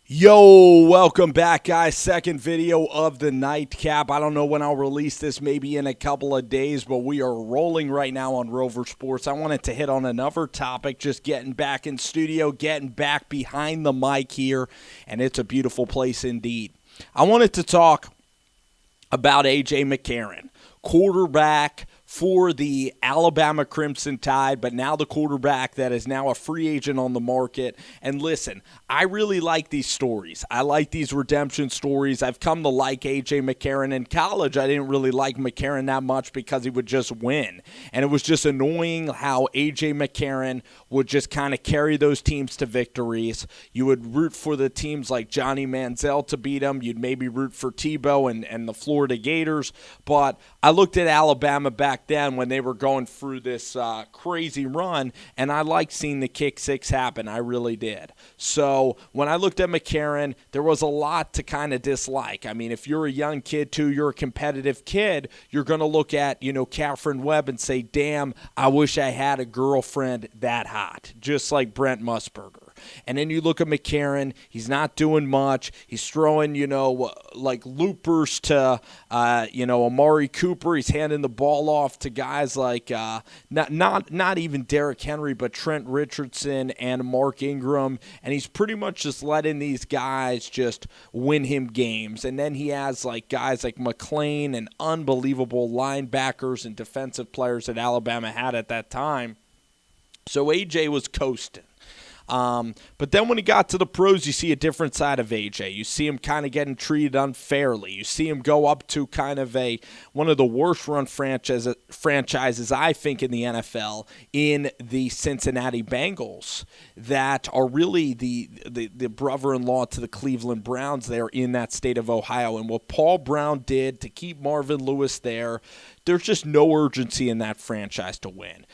Yo, welcome back, guys. Second video of the nightcap. I don't know when I'll release this, maybe in a couple of days, but we are rolling right now on Rover Sports. I wanted to hit on another topic, just getting back in studio, getting back behind the mic here, and it's a beautiful place indeed. I wanted to talk about AJ McCarron, quarterback for the Alabama Crimson Tide, but now the quarterback that is now a free agent on the market. And listen, I really like these stories. I like these redemption stories. I've come to like A.J. McCarron. In college, I didn't really like McCarron that much because he would just win. And it was just annoying how A.J. McCarron would just kind of carry those teams to victories. You would root for the teams like Johnny Manziel to beat them. You'd maybe root for Tebow and the Florida Gators. But I looked at Alabama back then when they were going through this crazy run, and I liked seeing the kick six happen. I really did. So when I looked at McCarron, there was a lot to kind of dislike. I mean, if you're a young kid too, you're a competitive kid, you're going to look at, Catherine Webb and say, damn, I wish I had a girlfriend that hot, just like Brent Musburger. And then you look at McCarron, he's not doing much. He's throwing, like loopers to, Amari Cooper. He's handing the ball off to guys like not even Derrick Henry, but Trent Richardson and Mark Ingram. And he's pretty much just letting these guys just win him games. And then he has like guys like McClain and unbelievable linebackers and defensive players that Alabama had at that time. So AJ was coasting. But then when he got to the pros, you see a different side of AJ. You see him kind of getting treated unfairly. You see him go up to kind of one of the worst run franchises, I think, in the NFL, in the Cincinnati Bengals, that are really the brother-in-law to the Cleveland Browns there in that state of Ohio. And what Paul Brown did to keep Marvin Lewis there, there's just no urgency in that franchise to win.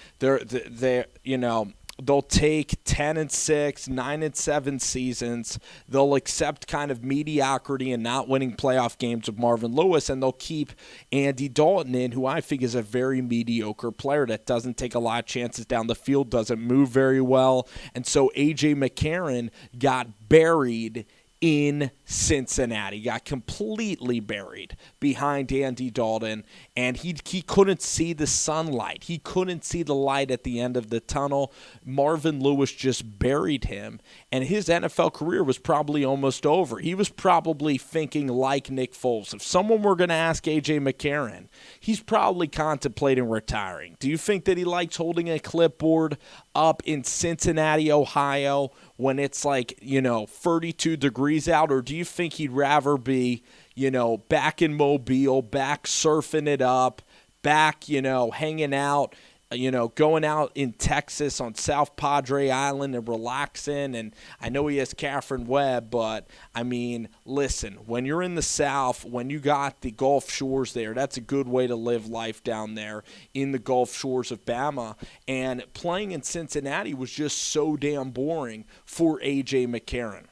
They'll take 10-6, 9-7 seasons. They'll accept kind of mediocrity and not winning playoff games with Marvin Lewis, and they'll keep Andy Dalton in, who I think is a very mediocre player that doesn't take a lot of chances down the field, doesn't move very well. And so A.J. McCarron got buried in Cincinnati, got completely buried behind Andy Dalton, and he couldn't see the sunlight. He couldn't see the light at the end of the tunnel. Marvin Lewis just buried him, and his NFL career was probably almost over. He was probably thinking like Nick Foles. If someone were going to ask A.J. McCarron, he's probably contemplating retiring. Do you think that he likes holding a clipboard up in Cincinnati, Ohio, when it's like, 32 degrees out? Or do you think he'd rather be, back in Mobile, back surfing it up, back, hanging out, going out in Texas on South Padre Island and relaxing? And I know he has Catherine Webb, but, I mean, listen, when you're in the South, when you got the Gulf Shores there, that's a good way to live life down there in the Gulf Shores of Bama. And playing in Cincinnati was just so damn boring for A.J. McCarron.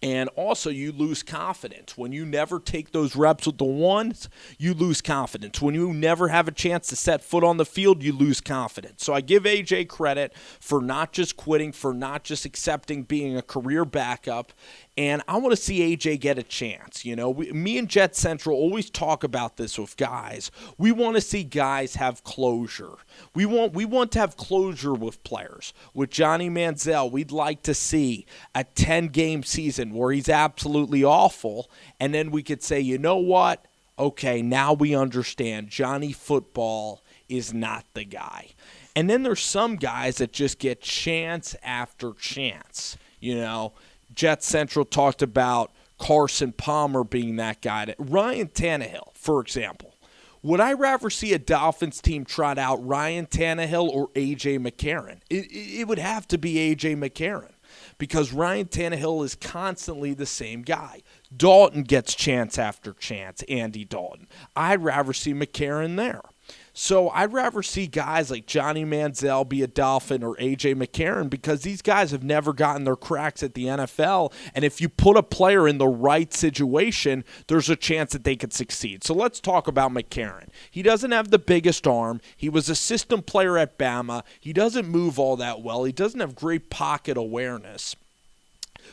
And also, you lose confidence. When you never take those reps with the ones, you lose confidence. When you never have a chance to set foot on the field, you lose confidence. So I give AJ credit for not just quitting, for not just accepting being a career backup. And I want to see AJ get a chance. Me and Jet Central always talk about this with guys. We want to see guys have closure. We want to have closure with players. With Johnny Manziel, we'd like to see a 10-game season where he's absolutely awful, and then we could say, you know what? Okay, now we understand Johnny Football is not the guy. And then there's some guys that just get chance after chance. Jet Central talked about Carson Palmer being that guy. Ryan Tannehill, for example. Would I rather see a Dolphins team trot out Ryan Tannehill or A.J. McCarron? It would have to be A.J. McCarron, because Ryan Tannehill is constantly the same guy. Dalton gets chance after chance, Andy Dalton. I'd rather see McCarron there. So I'd rather see guys like Johnny Manziel be a Dolphin or A.J. McCarron, because these guys have never gotten their cracks at the NFL. And if you put a player in the right situation, there's a chance that they could succeed. So let's talk about McCarron. He doesn't have the biggest arm. He was a system player at Bama. He doesn't move all that well. He doesn't have great pocket awareness.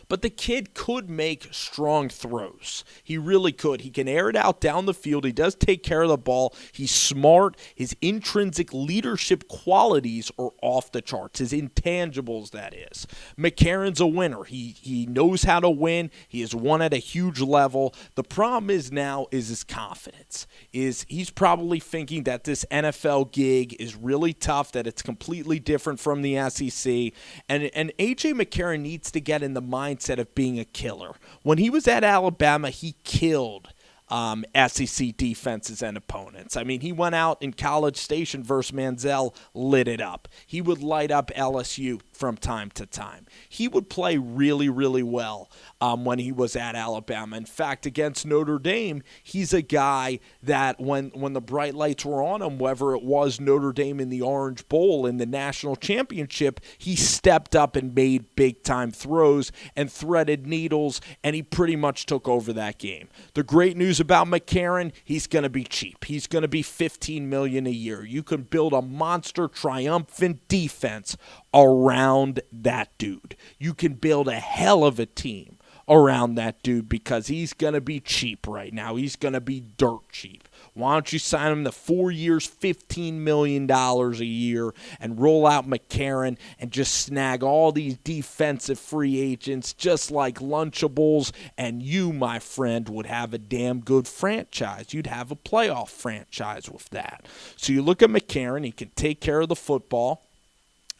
but the kid could make strong throws. He really could. He can air it out down the field. He does take care of the ball. He's smart. His intrinsic leadership qualities are off the charts. His intangibles, that is. McCarron's a winner. He knows how to win. He has won at a huge level. The problem is now is his confidence. He's probably thinking that this NFL gig is really tough, that it's completely different from the SEC. And AJ McCarron needs to get in the mindset of being a killer. When he was at Alabama, he killed SEC defenses and opponents. I mean, he went out in College Station versus Manziel, lit it up. He would light up LSU from time to time. He would play really, really well when he was at Alabama. In fact, against Notre Dame, he's a guy that when the bright lights were on him, whether it was Notre Dame in the Orange Bowl in the national championship, he stepped up and made big-time throws and threaded needles, and he pretty much took over that game. The great news about McCarron, he's going to be cheap. He's going to be $15 million a year. You can build a monster, triumphant defense around that dude. You can build a hell of a team around that dude because he's going to be cheap right now. He's going to be dirt cheap. Why don't you sign him to 4 years, $15 million a year, and roll out McCarron and just snag all these defensive free agents just like Lunchables, and you, my friend, would have a damn good franchise. You'd have a playoff franchise with that. So you look at McCarron, he can take care of the football.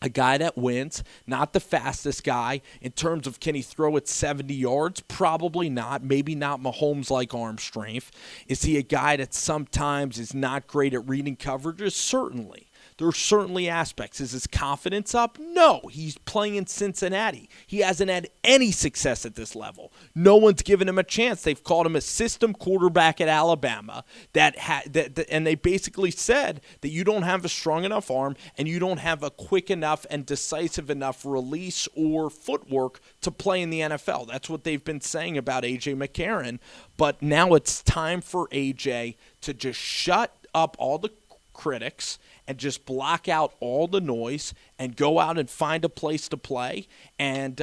A guy that wins, not the fastest guy. In terms of can he throw it 70 yards? Probably not. Maybe not Mahomes-like arm strength. Is he a guy that sometimes is not great at reading coverages? Certainly. There are certainly aspects. Is his confidence up? No. He's playing in Cincinnati. He hasn't had any success at this level. No one's given him a chance. They've called him a system quarterback at Alabama, and they basically said that you don't have a strong enough arm and you don't have a quick enough and decisive enough release or footwork to play in the NFL. That's what they've been saying about AJ McCarron. But now it's time for AJ to just shut up all the critics and just block out all the noise and go out and find a place to play and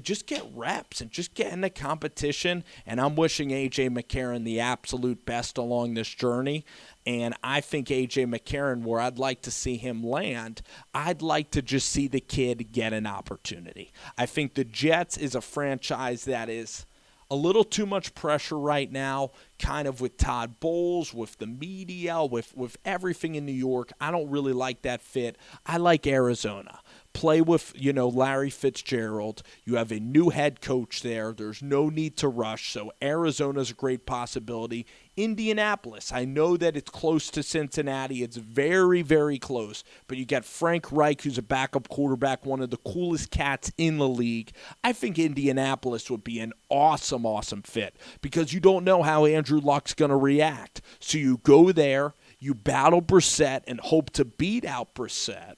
just get reps and just get in the competition. And I'm wishing A.J. McCarron the absolute best along this journey. And I think A.J. McCarron, where I'd like to see him land, I'd like to just see the kid get an opportunity. I think the Jets is a franchise that is a little too much pressure right now, kind of with Todd Bowles, with the media, with everything in New York. I don't really like that fit. I like Arizona. Play with, Larry Fitzgerald. You have a new head coach there. There's no need to rush, so Arizona's a great possibility. Indianapolis, I know that it's close to Cincinnati. It's very, very close. But you got Frank Reich, who's a backup quarterback, one of the coolest cats in the league. I think Indianapolis would be an awesome, awesome fit because you don't know how Andrew Luck's going to react. So you go there, you battle Brissett, and hope to beat out Brissett.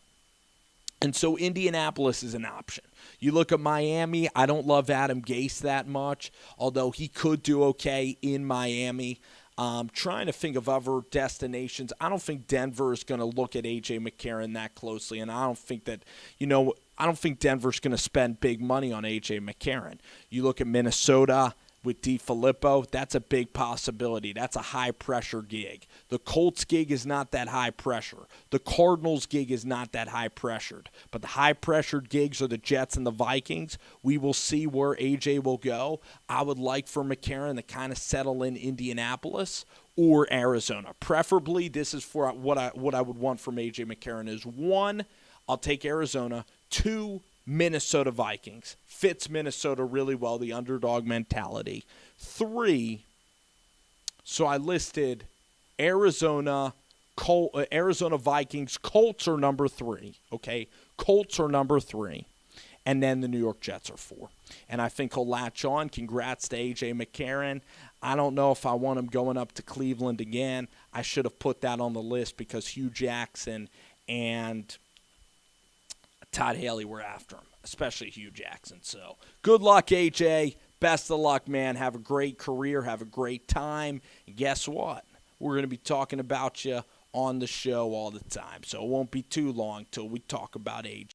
And so Indianapolis is an option. You look at Miami, I don't love Adam Gase that much, although he could do okay in Miami. Trying to think of other destinations. I don't think Denver is going to look at A.J. McCarron that closely, and I don't think that, I don't think Denver's going to spend big money on A.J. McCarron. You look at Minnesota with DeFilippo, that's a big possibility. That's a high-pressure gig. The Colts gig is not that high pressure. The Cardinals gig is not that high-pressured. But the high-pressured gigs are the Jets and the Vikings. We will see where A.J. will go. I would like for McCarron to kind of settle in Indianapolis or Arizona. Preferably, this is for what I would want from A.J. McCarron is, 1, I'll take Arizona. 2, Minnesota Vikings. Fits Minnesota really well, the underdog mentality. 3, so I listed Arizona Vikings. Colts are number 3, okay? Colts are number 3. And then the New York Jets are 4. And I think he'll latch on. Congrats to A.J. McCarron. I don't know if I want him going up to Cleveland again. I should have put that on the list because Hugh Jackson and Todd Haley were after him, especially Hugh Jackson. So good luck, AJ. Best of luck, man. Have a great career. Have a great time. And guess what? We're going to be talking about you on the show all the time. So it won't be too long till we talk about AJ.